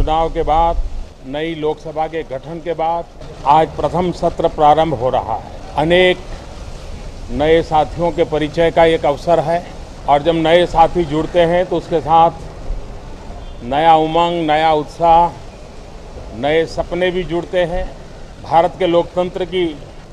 चुनाव के बाद, नई लोकसभा के गठन के बाद आज प्रथम सत्र प्रारंभ हो रहा है। अनेक नए साथियों के परिचय का एक अवसर है और जब नए साथी जुड़ते हैं तो उसके साथ नया उमंग, नया उत्साह, नए सपने भी जुड़ते हैं। भारत के लोकतंत्र की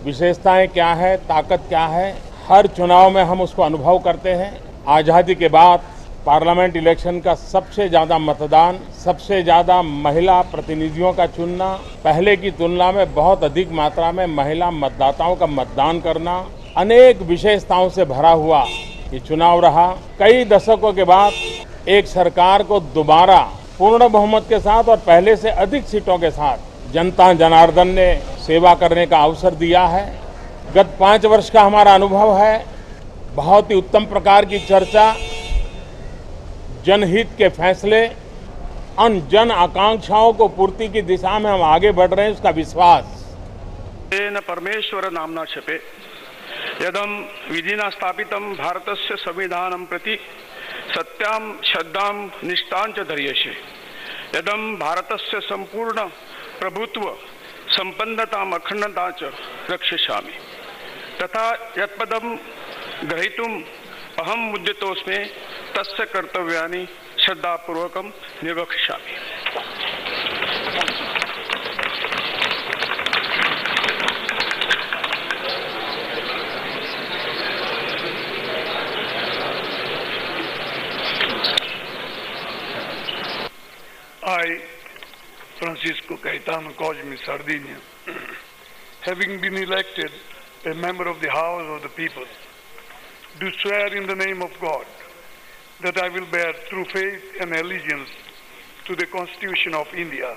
विशेषताएं क्या है, ताकत क्या है, हर चुनाव में हम उसको अनुभव करते हैं। आज़ादी के बाद पार्लियामेंट इलेक्शन का सबसे ज़्यादा मतदान, सबसे ज़्यादा महिला प्रतिनिधियों का चुनना, पहले की तुलना में बहुत अधिक मात्रा में महिला मतदाताओं का मतदान करना, अनेक विशेषताओं से भरा हुआ ये चुनाव रहा। कई दशकों के बाद एक सरकार को दोबारा पूर्ण बहुमत के साथ और पहले से अधिक सीटों के साथ जनता जनार्दन ने सेवा करने का अवसर दिया है। गत 5 वर्ष का हमारा अनुभव है, बहुत ही उत्तम प्रकार की चर्चा, जनहित के फैसले, उन जन आकांक्षाओं को पूर्ति की दिशा में हम आगे बढ़ रहे हैं, उसका विश्वास। तेन परमेश्वर नाम्ना शपे यदम विधिना स्थापितं भारतस्य संविधानं प्रति सत्यां श्रद्धां निष्ठां च धर्यसे यदम भारतस्य संपूर्ण प्रभुत्व संपन्नताम् अखंडता च रक्षिष्यामि तथा यत्पदं ग्रहीतुम् अहम मुद्यतोऽस्मि तस्य कर्तव्यानि श्रद्धापूर्वकं निर्वक्ष्यामि। I, Francisco Caetano Cosme Sardinia, having been elected a member of the House of the People, do swear in the name of God that I will bear true faith and allegiance to the Constitution of India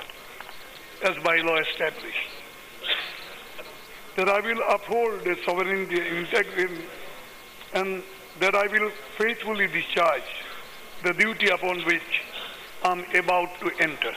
as by law established, that I will uphold the sovereignty and integrity, and that I will faithfully discharge the duty upon which I am about to enter.